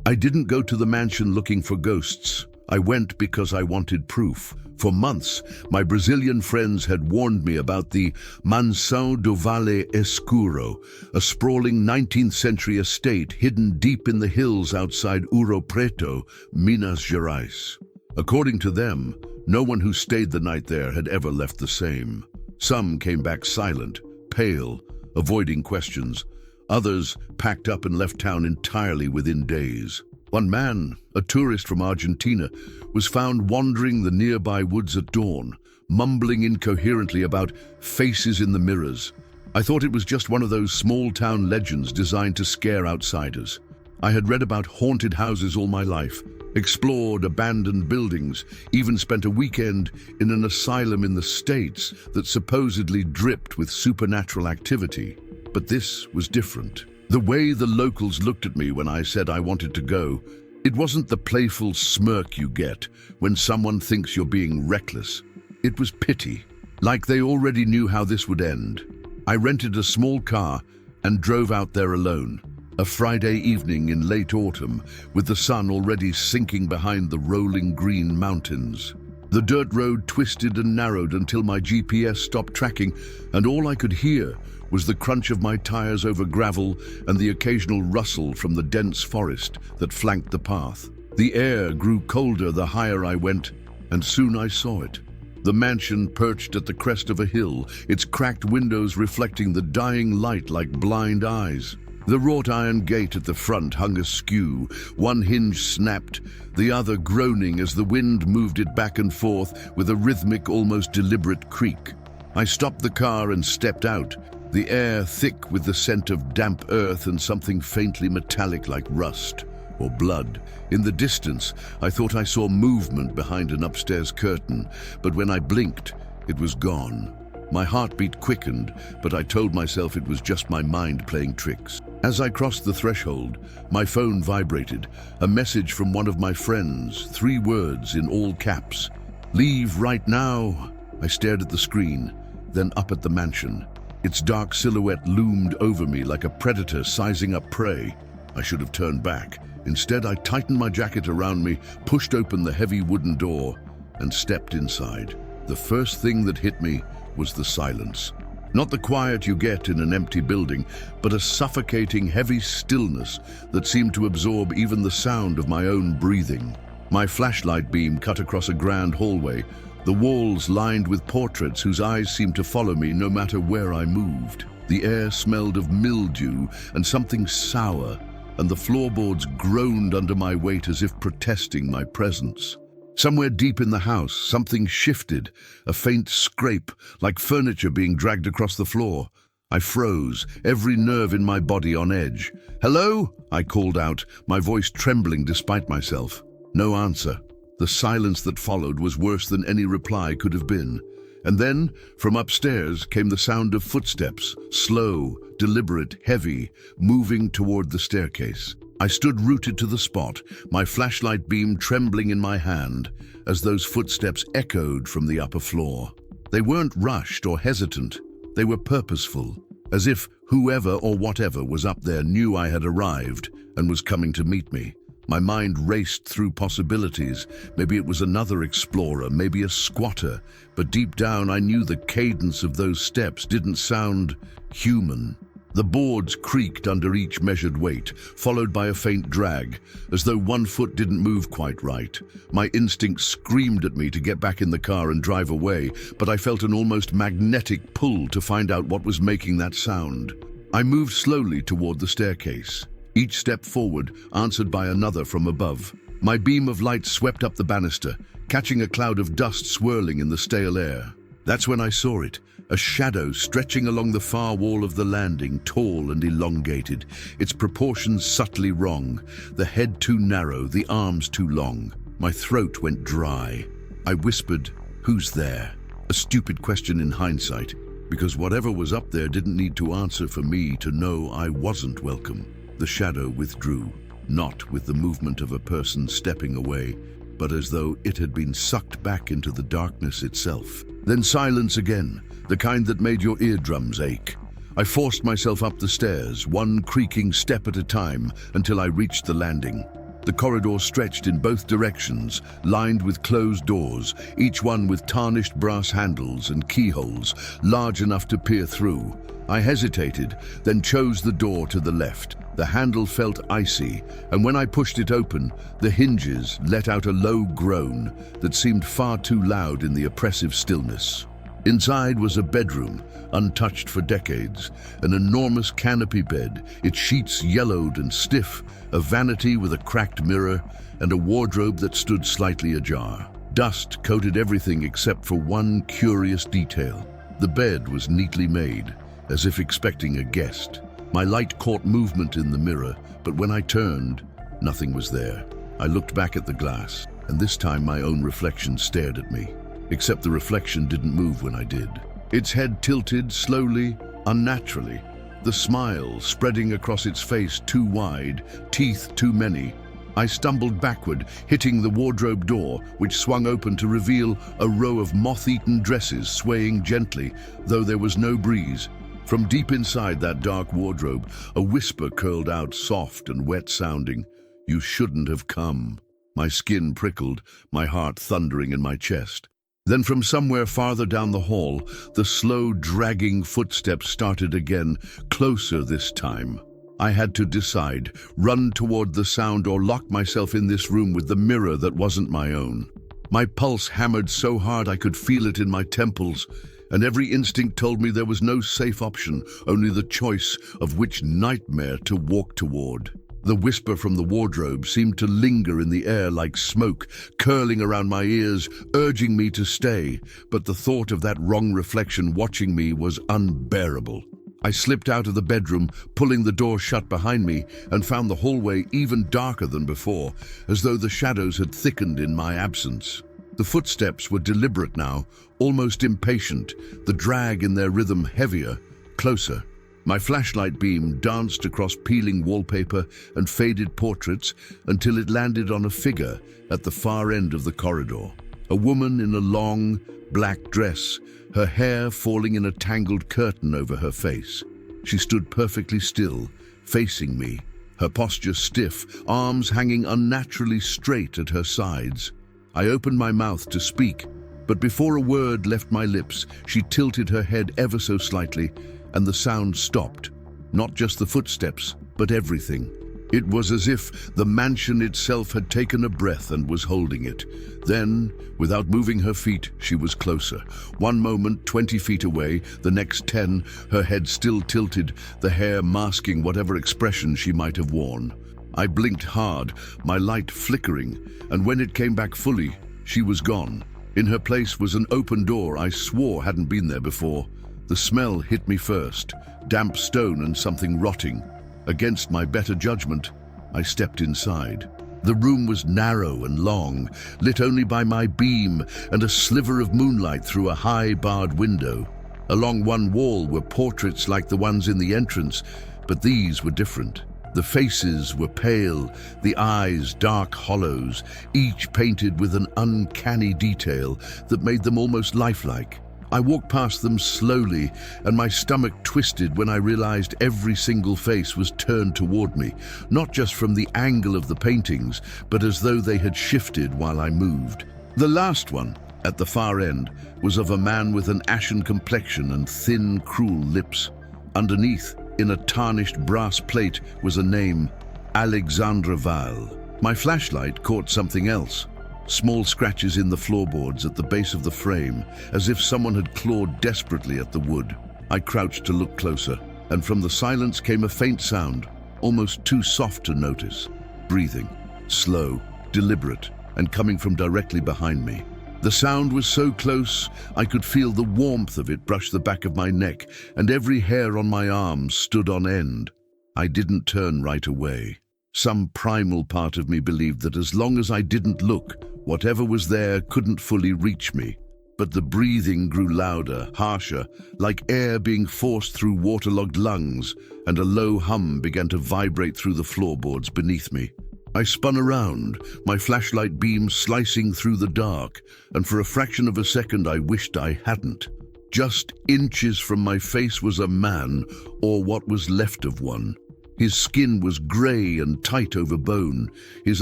I didn't go to the mansion looking for ghosts. I went because I wanted proof. For months, my Brazilian friends had warned me about the Mansão do Vale Escuro, a sprawling 19th century estate hidden deep in the hills outside Ouro Preto, Minas Gerais. According to them, no one who stayed the night there had ever left the same. Some came back silent, pale, avoiding questions. Others packed up and left town entirely within days. One man, a tourist from Argentina, was found wandering the nearby woods at dawn, mumbling incoherently about faces in the mirrors. I thought it was just one of those small-town legends designed to scare outsiders. I had read about haunted houses all my life, explored abandoned buildings, even spent a weekend in an asylum in the States that supposedly dripped with supernatural activity. But this was different. The way the locals looked at me when I said I wanted to go, it wasn't the playful smirk you get when someone thinks you're being reckless. It was pity, like they already knew how this would end. I rented a small car and drove out there alone, a Friday evening in late autumn, with the sun already sinking behind the rolling green mountains. The dirt road twisted and narrowed until my GPS stopped tracking, and all I could hear was the crunch of my tires over gravel and the occasional rustle from the dense forest that flanked the path. The air grew colder the higher I went, and soon I saw it. The mansion perched at the crest of a hill, its cracked windows reflecting the dying light like blind eyes. The wrought iron gate at the front hung askew, one hinge snapped, the other groaning as the wind moved it back and forth with a rhythmic, almost deliberate creak. I stopped the car and stepped out, the air thick with the scent of damp earth and something faintly metallic like rust or blood. In the distance, I thought I saw movement behind an upstairs curtain, but when I blinked, it was gone. My heartbeat quickened, but I told myself it was just my mind playing tricks. As I crossed the threshold, my phone vibrated, a message from one of my friends, 3 words in all caps. "Leave right now." I stared at the screen, then up at the mansion. Its dark silhouette loomed over me like a predator sizing up prey. I should have turned back. Instead, I tightened my jacket around me, pushed open the heavy wooden door, and stepped inside. The first thing that hit me was the silence. Not the quiet you get in an empty building, but a suffocating, heavy stillness that seemed to absorb even the sound of my own breathing. My flashlight beam cut across a grand hallway, the walls lined with portraits whose eyes seemed to follow me no matter where I moved. The air smelled of mildew and something sour, and the floorboards groaned under my weight as if protesting my presence. Somewhere deep in the house, something shifted, a faint scrape, like furniture being dragged across the floor. I froze, every nerve in my body on edge. "Hello?" I called out, my voice trembling despite myself. No answer. The silence that followed was worse than any reply could have been. And then, from upstairs, came the sound of footsteps, slow, deliberate, heavy, moving toward the staircase. I stood rooted to the spot, my flashlight beam trembling in my hand, as those footsteps echoed from the upper floor. They weren't rushed or hesitant, they were purposeful, as if whoever or whatever was up there knew I had arrived and was coming to meet me. My mind raced through possibilities. Maybe it was another explorer, maybe a squatter, but deep down I knew the cadence of those steps didn't sound human. The boards creaked under each measured weight, followed by a faint drag, as though one foot didn't move quite right. My instinct screamed at me to get back in the car and drive away, but I felt an almost magnetic pull to find out what was making that sound. I moved slowly toward the staircase, each step forward answered by another from above. My beam of light swept up the banister, catching a cloud of dust swirling in the stale air. That's when I saw it, a shadow stretching along the far wall of the landing, tall and elongated, its proportions subtly wrong, the head too narrow, the arms too long. My throat went dry. I whispered, "Who's there?" A stupid question in hindsight, because whatever was up there didn't need to answer for me to know I wasn't welcome. The shadow withdrew, not with the movement of a person stepping away, but as though it had been sucked back into the darkness itself. Then silence again, the kind that made your eardrums ache. I forced myself up the stairs, one creaking step at a time, until I reached the landing. The corridor stretched in both directions, lined with closed doors, each one with tarnished brass handles and keyholes, large enough to peer through. I hesitated, then chose the door to the left. The handle felt icy, and when I pushed it open, the hinges let out a low groan that seemed far too loud in the oppressive stillness. Inside was a bedroom, untouched for decades, an enormous canopy bed, its sheets yellowed and stiff, a vanity with a cracked mirror, and a wardrobe that stood slightly ajar. Dust coated everything except for one curious detail. The bed was neatly made, as if expecting a guest. My light caught movement in the mirror, but when I turned, nothing was there. I looked back at the glass, and this time my own reflection stared at me. Except the reflection didn't move when I did. Its head tilted slowly, unnaturally, the smile spreading across its face too wide, teeth too many. I stumbled backward, hitting the wardrobe door, which swung open to reveal a row of moth-eaten dresses swaying gently, though there was no breeze. From deep inside that dark wardrobe, a whisper curled out, soft and wet-sounding. "You shouldn't have come." My skin prickled, my heart thundering in my chest. Then from somewhere farther down the hall, the slow, dragging footsteps started again, closer this time. I had to decide, run toward the sound or lock myself in this room with the mirror that wasn't my own. My pulse hammered so hard I could feel it in my temples, and every instinct told me there was no safe option, only the choice of which nightmare to walk toward. The whisper from the wardrobe seemed to linger in the air like smoke, curling around my ears, urging me to stay, but the thought of that wrong reflection watching me was unbearable. I slipped out of the bedroom, pulling the door shut behind me, and found the hallway even darker than before, as though the shadows had thickened in my absence. The footsteps were deliberate now, almost impatient, the drag in their rhythm heavier, closer. My flashlight beam danced across peeling wallpaper and faded portraits until it landed on a figure at the far end of the corridor. A woman in a long, black dress, her hair falling in a tangled curtain over her face. She stood perfectly still, facing me, her posture stiff, arms hanging unnaturally straight at her sides. I opened my mouth to speak, but before a word left my lips, she tilted her head ever so slightly, and the sound stopped. Not just the footsteps, but everything. It was as if the mansion itself had taken a breath and was holding it. Then, without moving her feet, she was closer. One moment 20 feet away, the next 10, her head still tilted, the hair masking whatever expression she might have worn. I blinked hard, my light flickering, and when it came back fully, she was gone. In her place was an open door I swore hadn't been there before. The smell hit me first, damp stone and something rotting. Against my better judgment, I stepped inside. The room was narrow and long, lit only by my beam and a sliver of moonlight through a high barred window. Along one wall were portraits like the ones in the entrance, but these were different. The faces were pale, the eyes dark hollows, each painted with an uncanny detail that made them almost lifelike. I walked past them slowly, and my stomach twisted when I realized every single face was turned toward me, not just from the angle of the paintings, but as though they had shifted while I moved. The last one, at the far end, was of a man with an ashen complexion and thin, cruel lips. Underneath, in a tarnished brass plate, was a name, Alexandre Vale. My flashlight caught something else. Small scratches in the floorboards at the base of the frame, as if someone had clawed desperately at the wood. I crouched to look closer, and from the silence came a faint sound, almost too soft to notice. Breathing, slow, deliberate, and coming from directly behind me. The sound was so close, I could feel the warmth of it brush the back of my neck, and every hair on my arm stood on end. I didn't turn right away. Some primal part of me believed that as long as I didn't look, whatever was there couldn't fully reach me. But the breathing grew louder, harsher, like air being forced through waterlogged lungs, and a low hum began to vibrate through the floorboards beneath me. I spun around, my flashlight beam slicing through the dark, and for a fraction of a second I wished I hadn't. Just inches from my face was a man, or what was left of one. His skin was grey and tight over bone, his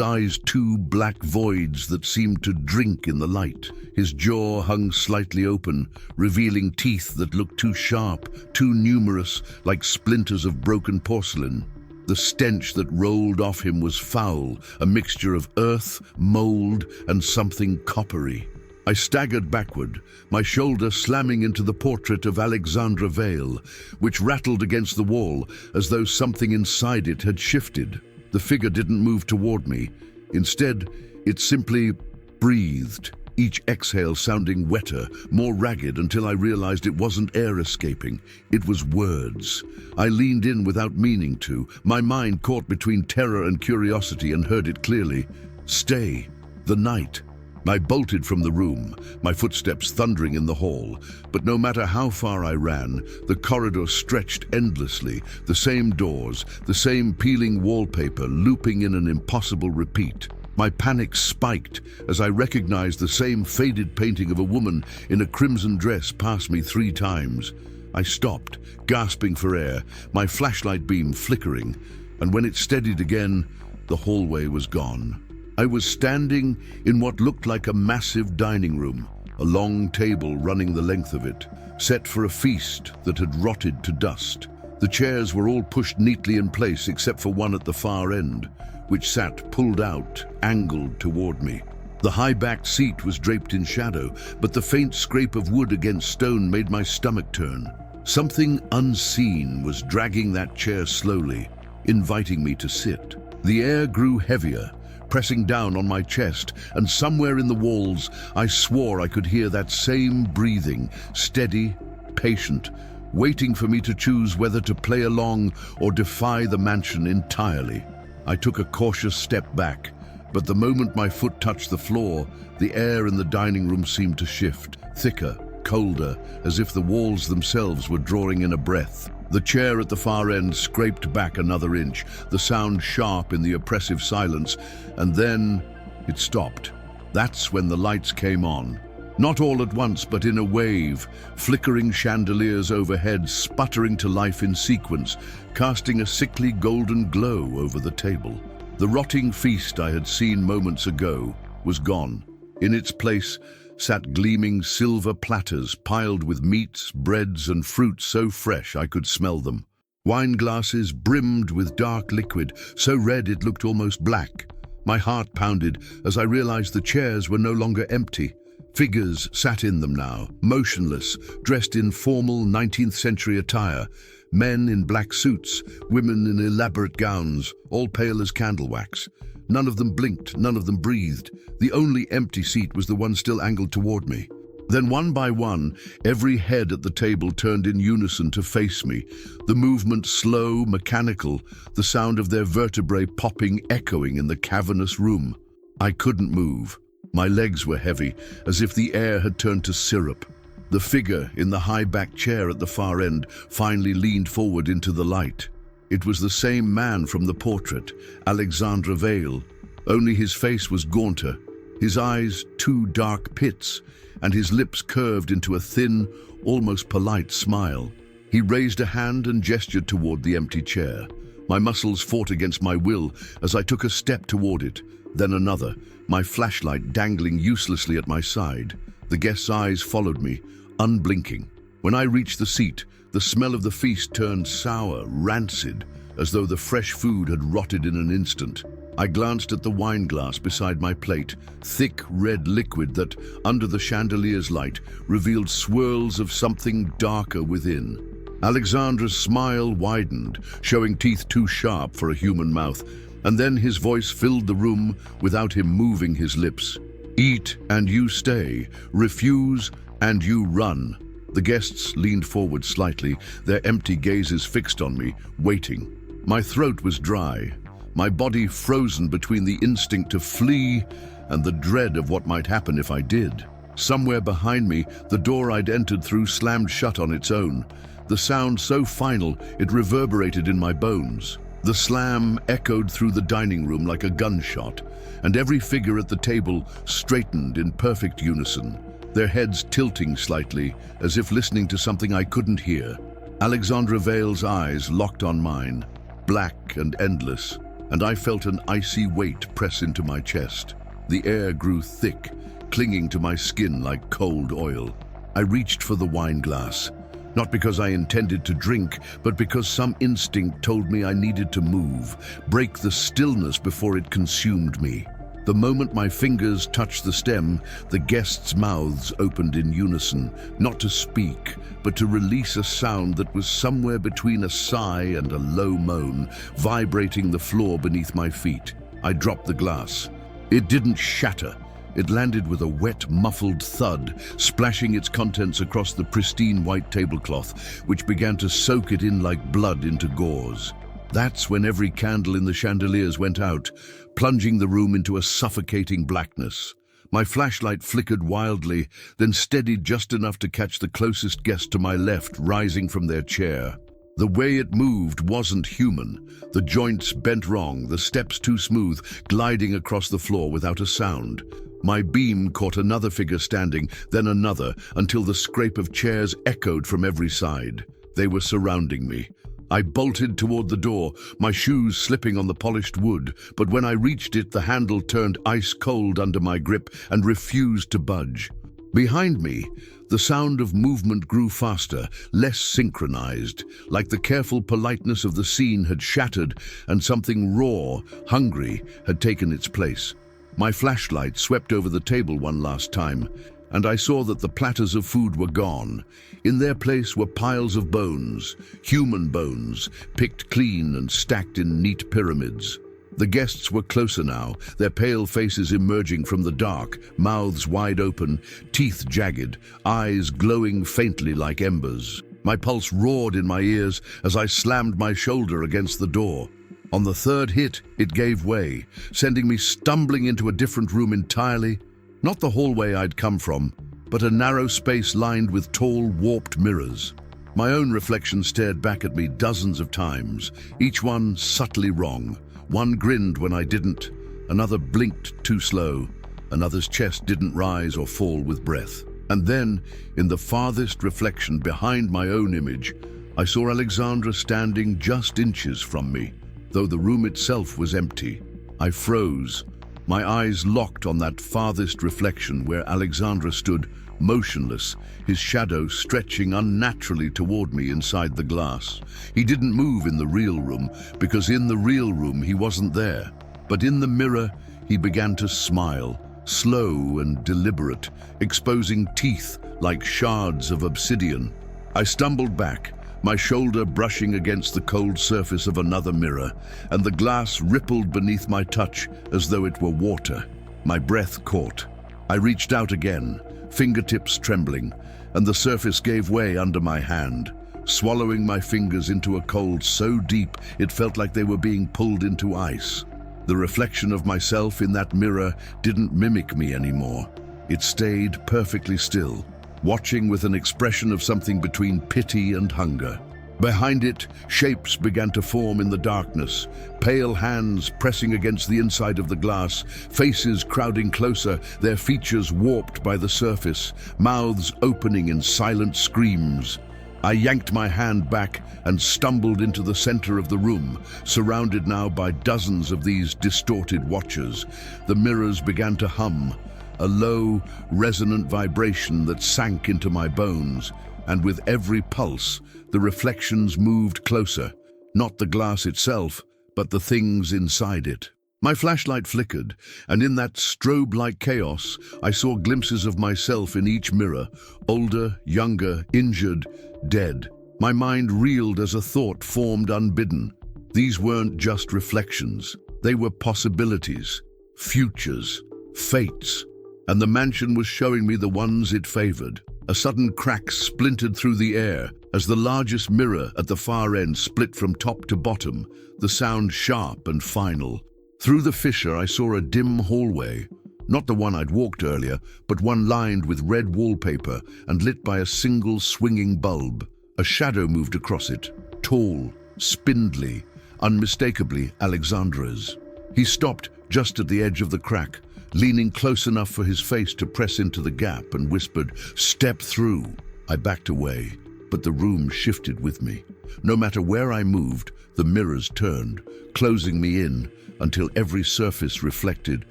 eyes two black voids that seemed to drink in the light. His jaw hung slightly open, revealing teeth that looked too sharp, too numerous, like splinters of broken porcelain. The stench that rolled off him was foul, a mixture of earth, mold, and something coppery. I staggered backward, my shoulder slamming into the portrait of Alexandra Vale, which rattled against the wall as though something inside it had shifted. The figure didn't move toward me. Instead, it simply breathed, each exhale sounding wetter, more ragged, until I realized it wasn't air escaping. It was words. I leaned in without meaning to, my mind caught between terror and curiosity, and heard it clearly. Stay. The night. I bolted from the room, my footsteps thundering in the hall. But no matter how far I ran, the corridor stretched endlessly, the same doors, the same peeling wallpaper looping in an impossible repeat. My panic spiked as I recognized the same faded painting of a woman in a crimson dress pass me 3 times. I stopped, gasping for air, my flashlight beam flickering, and when it steadied again, the hallway was gone. I was standing in what looked like a massive dining room, a long table running the length of it, set for a feast that had rotted to dust. The chairs were all pushed neatly in place except for one at the far end, which sat pulled out, angled toward me. The high-backed seat was draped in shadow, but the faint scrape of wood against stone made my stomach turn. Something unseen was dragging that chair slowly, inviting me to sit. The air grew heavier, pressing down on my chest, and somewhere in the walls I swore I could hear that same breathing, steady, patient, waiting for me to choose whether to play along or defy the mansion entirely. I took a cautious step back, but the moment my foot touched the floor, the air in the dining room seemed to shift, thicker, colder, as if the walls themselves were drawing in a breath. The chair at the far end scraped back another inch, the sound sharp in the oppressive silence, and then it stopped. That's when the lights came on. Not all at once, but in a wave, flickering chandeliers overhead sputtering to life in sequence, casting a sickly golden glow over the table. The rotting feast I had seen moments ago was gone. In its place sat gleaming silver platters piled with meats, breads, and fruits so fresh I could smell them. Wine glasses brimmed with dark liquid, so red it looked almost black. My heart pounded as I realized the chairs were no longer empty. Figures sat in them now, motionless, dressed in formal 19th century attire. Men in black suits, women in elaborate gowns, all pale as candle wax. None of them blinked, none of them breathed. The only empty seat was the one still angled toward me. Then one by one, every head at the table turned in unison to face me, the movement slow, mechanical, the sound of their vertebrae popping, echoing in the cavernous room. I couldn't move. My legs were heavy, as if the air had turned to syrup. The figure in the high-backed chair at the far end finally leaned forward into the light. It was the same man from the portrait, Alexandra Vale, only his face was gaunter, his eyes 2 dark pits, and his lips curved into a thin, almost polite smile. He raised a hand and gestured toward the empty chair. My muscles fought against my will as I took a step toward it, then another, my flashlight dangling uselessly at my side. The guest's eyes followed me, unblinking. When I reached the seat, the smell of the feast turned sour, rancid, as though the fresh food had rotted in an instant. I glanced at the wine glass beside my plate, thick red liquid that, under the chandelier's light, revealed swirls of something darker within. Alexandra's smile widened, showing teeth too sharp for a human mouth, and then his voice filled the room without him moving his lips. Eat and you stay, refuse and you run. The guests leaned forward slightly, their empty gazes fixed on me, waiting. My throat was dry, my body frozen between the instinct to flee and the dread of what might happen if I did. Somewhere behind me, the door I'd entered through slammed shut on its own, the sound so final it reverberated in my bones. The slam echoed through the dining room like a gunshot, and every figure at the table straightened in perfect unison, their heads tilting slightly, as if listening to something I couldn't hear. Alexandra Vale's eyes locked on mine. black and endless, and I felt an icy weight press into my chest. The air grew thick, clinging to my skin like cold oil. I reached for the wine glass, not because I intended to drink, but because some instinct told me I needed to move, break the stillness before it consumed me. The moment my fingers touched the stem, the guests' mouths opened in unison, not to speak, but to release a sound that was somewhere between a sigh and a low moan, vibrating the floor beneath my feet. I dropped the glass. It didn't shatter. It landed with a wet, muffled thud, splashing its contents across the pristine white tablecloth, which began to soak it in like blood into gauze. That's when every candle in the chandeliers went out, plunging the room into a suffocating blackness. My flashlight flickered wildly, then steadied just enough to catch the closest guest to my left, rising from their chair. The way it moved wasn't human. The joints bent wrong, the steps too smooth, gliding across the floor without a sound. My beam caught another figure standing, then another, until the scrape of chairs echoed from every side. They were surrounding me. I bolted toward the door, my shoes slipping on the polished wood, but when I reached it, the handle turned ice cold under my grip and refused to budge. Behind me, the sound of movement grew faster, less synchronized, like the careful politeness of the scene had shattered and something raw, hungry, had taken its place. My flashlight swept over the table one last time, and I saw that the platters of food were gone. In their place were piles of bones, human bones, picked clean and stacked in neat pyramids. The guests were closer now, their pale faces emerging from the dark, mouths wide open, teeth jagged, eyes glowing faintly like embers. My pulse roared in my ears as I slammed my shoulder against the door. On the third hit, it gave way, sending me stumbling into a different room entirely. Not the hallway I'd come from, but a narrow space lined with tall, warped mirrors. My own reflection stared back at me dozens of times, each one subtly wrong. One grinned when I didn't, another blinked too slow, another's chest didn't rise or fall with breath. And then, in the farthest reflection behind my own image, I saw Alexandra standing just inches from me, though the room itself was empty. I froze, my eyes locked on that farthest reflection where Alexandra stood, motionless, his shadow stretching unnaturally toward me inside the glass. He didn't move in the real room, because in the real room he wasn't there. But in the mirror, he began to smile, slow and deliberate, exposing teeth like shards of obsidian. I stumbled back, my shoulder brushing against the cold surface of another mirror, and the glass rippled beneath my touch as though it were water. My breath caught. I reached out again, fingertips trembling, and the surface gave way under my hand, swallowing my fingers into a cold so deep it felt like they were being pulled into ice. The reflection of myself in that mirror didn't mimic me anymore. It stayed perfectly still, watching with an expression of something between pity and hunger. Behind it, shapes began to form in the darkness, pale hands pressing against the inside of the glass, faces crowding closer, their features warped by the surface, mouths opening in silent screams. I yanked my hand back and stumbled into the center of the room, surrounded now by dozens of these distorted watchers. The mirrors began to hum, a low, resonant vibration that sank into my bones, and with every pulse, the reflections moved closer, not the glass itself, but the things inside it. My flashlight flickered, and in that strobe-like chaos, I saw glimpses of myself in each mirror, older, younger, injured, dead. My mind reeled as a thought formed unbidden. These weren't just reflections. They were possibilities, futures, fates, and the mansion was showing me the ones it favored. A sudden crack splintered through the air as the largest mirror at the far end split from top to bottom, the sound sharp and final. Through the fissure, I saw a dim hallway, not the one I'd walked earlier, but one lined with red wallpaper and lit by a single swinging bulb. A shadow moved across it, tall, spindly, unmistakably Alexandra's. He stopped just at the edge of the crack, leaning close enough for his face to press into the gap, and whispered, "Step through." I backed away, but the room shifted with me. No matter where I moved, the mirrors turned, closing me in until every surface reflected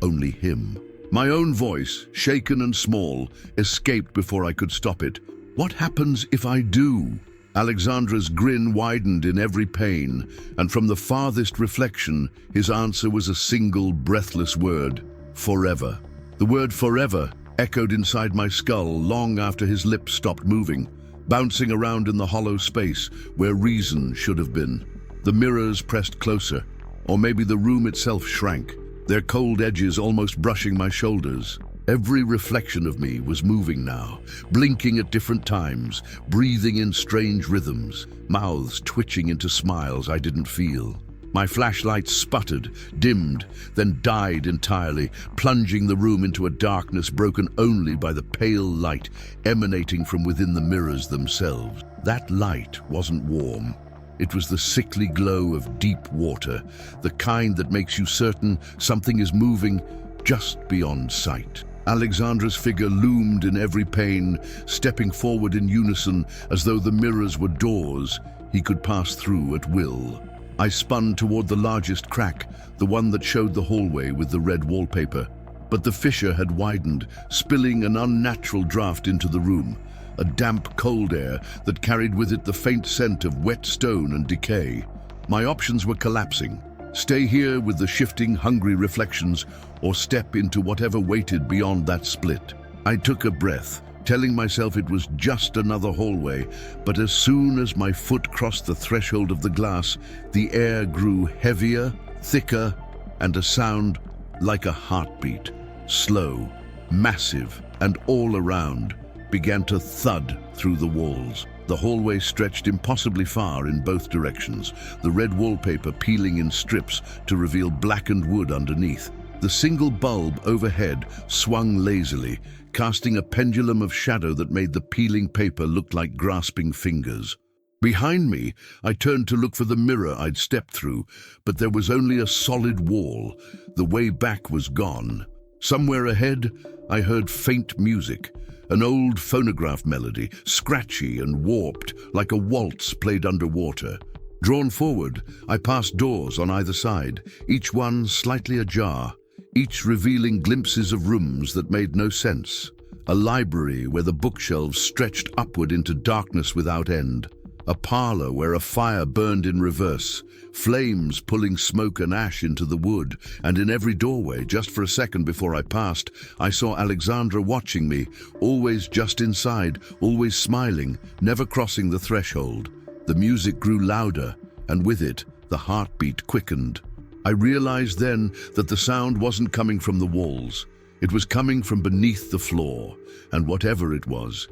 only him. My own voice, shaken and small, escaped before I could stop it. What happens if I do? Alexandra's grin widened in every pane, and from the farthest reflection, his answer was a single breathless word: forever. The word forever echoed inside my skull long after his lips stopped moving, bouncing around in the hollow space where reason should have been. The mirrors pressed closer, or maybe the room itself shrank, their cold edges almost brushing my shoulders. Every reflection of me was moving now, blinking at different times, breathing in strange rhythms, mouths twitching into smiles I didn't feel. My flashlight sputtered, dimmed, then died entirely, plunging the room into a darkness broken only by the pale light emanating from within the mirrors themselves. That light wasn't warm. It was the sickly glow of deep water, the kind that makes you certain something is moving just beyond sight. Alexandra's figure loomed in every pane, stepping forward in unison as though the mirrors were doors he could pass through at will. I spun toward the largest crack, the one that showed the hallway with the red wallpaper. But the fissure had widened, spilling an unnatural draft into the room, a damp, cold air that carried with it the faint scent of wet stone and decay. My options were collapsing. Stay here with the shifting, hungry reflections, or step into whatever waited beyond that split. I took a breath, telling myself it was just another hallway, but as soon as my foot crossed the threshold of the glass, the air grew heavier, thicker, and a sound like a heartbeat, slow, massive, and all around, began to thud through the walls. The hallway stretched impossibly far in both directions, the red wallpaper peeling in strips to reveal blackened wood underneath. The single bulb overhead swung lazily, casting a pendulum of shadow that made the peeling paper look like grasping fingers. Behind me, I turned to look for the mirror I'd stepped through, but there was only a solid wall. The way back was gone. Somewhere ahead, I heard faint music, an old phonograph melody, scratchy and warped, like a waltz played underwater. Drawn forward, I passed doors on either side, each one slightly ajar, each revealing glimpses of rooms that made no sense. A library where the bookshelves stretched upward into darkness without end. A parlor where a fire burned in reverse, flames pulling smoke and ash into the wood, and in every doorway, just for a second before I passed, I saw Alexandra watching me, always just inside, always smiling, never crossing the threshold. The music grew louder, and with it, the heartbeat quickened. I realized then that the sound wasn't coming from the walls. It was coming from beneath the floor, and whatever it was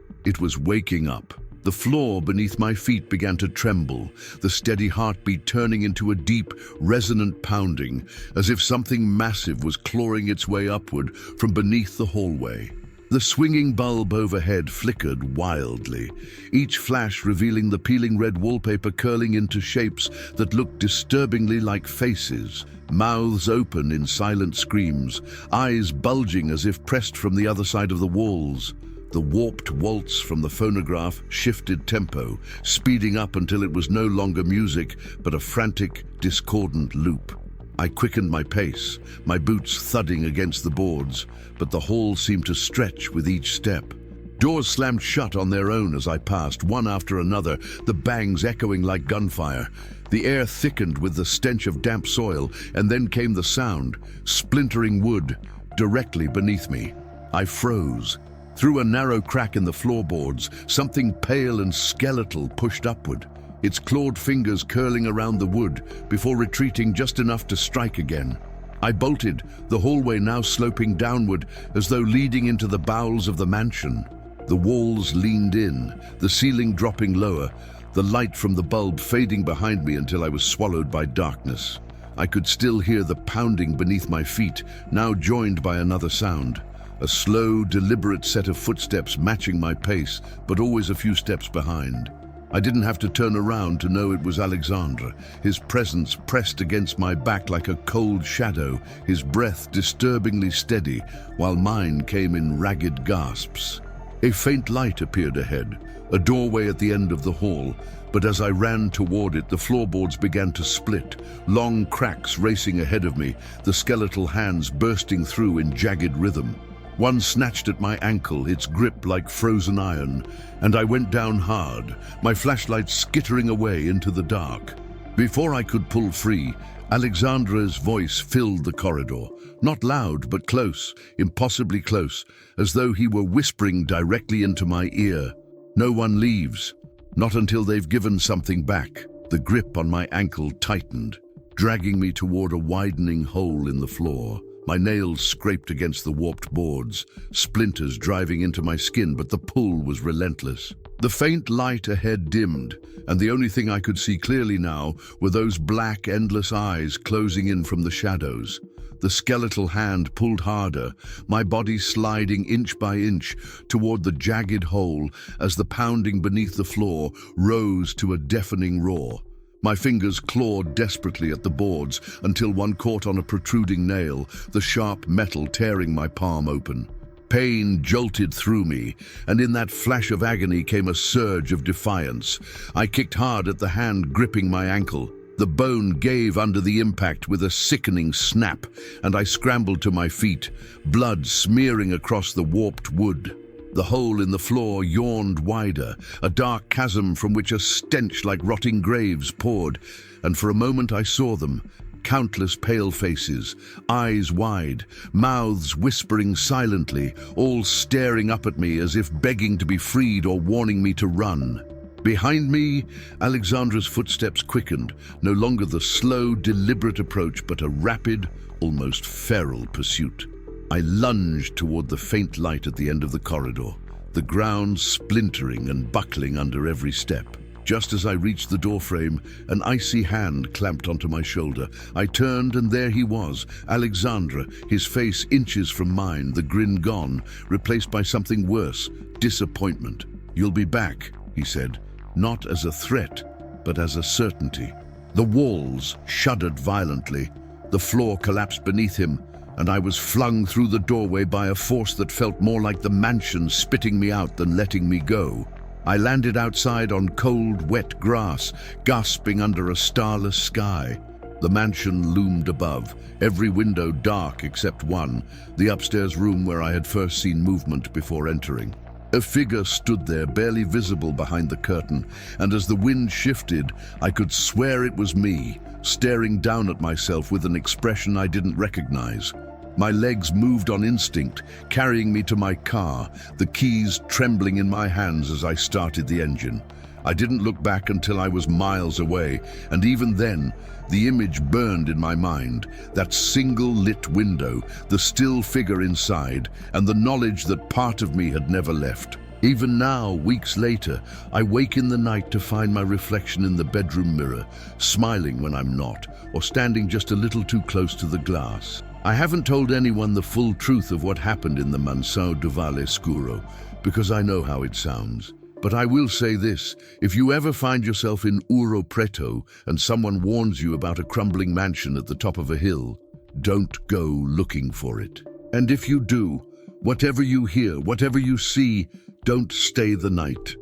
waking up. The floor beneath my feet began to tremble, the steady heartbeat turning into a deep, resonant pounding, as if something massive was clawing its way upward from beneath the hallway. The swinging bulb overhead flickered wildly, each flash revealing the peeling red wallpaper curling into shapes that looked disturbingly like faces, mouths open in silent screams, eyes bulging as if pressed from the other side of the walls. The warped waltz from the phonograph shifted tempo, speeding up until it was no longer music, but a frantic, discordant loop. I quickened my pace, my boots thudding against the boards, but the hall seemed to stretch with each step. Doors slammed shut on their own as I passed, one after another, the bangs echoing like gunfire. The air thickened with the stench of damp soil, and then came the sound, splintering wood, directly beneath me. I froze. Through a narrow crack in the floorboards, something pale and skeletal pushed upward, its clawed fingers curling around the wood before retreating just enough to strike again. I bolted, the hallway now sloping downward as though leading into the bowels of the mansion. The walls leaned in, the ceiling dropping lower, the light from the bulb fading behind me until I was swallowed by darkness. I could still hear the pounding beneath my feet, now joined by another sound. A slow, deliberate set of footsteps matching my pace, but always a few steps behind. I didn't have to turn around to know it was Alexandra, his presence pressed against my back like a cold shadow, his breath disturbingly steady, while mine came in ragged gasps. A faint light appeared ahead, a doorway at the end of the hall, but as I ran toward it, the floorboards began to split, long cracks racing ahead of me, the skeletal hands bursting through in jagged rhythm. One snatched at my ankle, its grip like frozen iron, and I went down hard, my flashlight skittering away into the dark. Before I could pull free, Alexandra's voice filled the corridor, not loud but close, impossibly close, as though he were whispering directly into my ear. No one leaves, not until they've given something back. The grip on my ankle tightened, dragging me toward a widening hole in the floor. My nails scraped against the warped boards, splinters driving into my skin, but the pull was relentless. The faint light ahead dimmed, and the only thing I could see clearly now were those black, endless eyes closing in from the shadows. The skeletal hand pulled harder, my body sliding inch by inch toward the jagged hole as the pounding beneath the floor rose to a deafening roar. My fingers clawed desperately at the boards until one caught on a protruding nail, the sharp metal tearing my palm open. Pain jolted through me, and in that flash of agony came a surge of defiance. I kicked hard at the hand gripping my ankle. The bone gave under the impact with a sickening snap, and I scrambled to my feet, blood smearing across the warped wood. The hole in the floor yawned wider, a dark chasm from which a stench like rotting graves poured, and for a moment I saw them, countless pale faces, eyes wide, mouths whispering silently, all staring up at me as if begging to be freed or warning me to run. Behind me, Alexandra's footsteps quickened, no longer the slow, deliberate approach, but a rapid, almost feral pursuit. I lunged toward the faint light at the end of the corridor, the ground splintering and buckling under every step. Just as I reached the doorframe, an icy hand clamped onto my shoulder. I turned, and there he was, Alexandra, his face inches from mine, the grin gone, replaced by something worse, disappointment. "You'll be back," he said, not as a threat, but as a certainty. The walls shuddered violently. The floor collapsed beneath him, and I was flung through the doorway by a force that felt more like the mansion spitting me out than letting me go. I landed outside on cold, wet grass, gasping under a starless sky. The mansion loomed above, every window dark except one, the upstairs room where I had first seen movement before entering. A figure stood there, barely visible behind the curtain, and as the wind shifted, I could swear it was me, staring down at myself with an expression I didn't recognize. My legs moved on instinct, carrying me to my car, the keys trembling in my hands as I started the engine. I didn't look back until I was miles away, and even then, the image burned in my mind, that single lit window, the still figure inside, and the knowledge that part of me had never left. Even now, weeks later, I wake in the night to find my reflection in the bedroom mirror, smiling when I'm not, or standing just a little too close to the glass. I haven't told anyone the full truth of what happened in the Mansão do Vale Escuro, because I know how it sounds. But I will say this, if you ever find yourself in Ouro Preto and someone warns you about a crumbling mansion at the top of a hill, don't go looking for it. And if you do, whatever you hear, whatever you see, don't stay the night.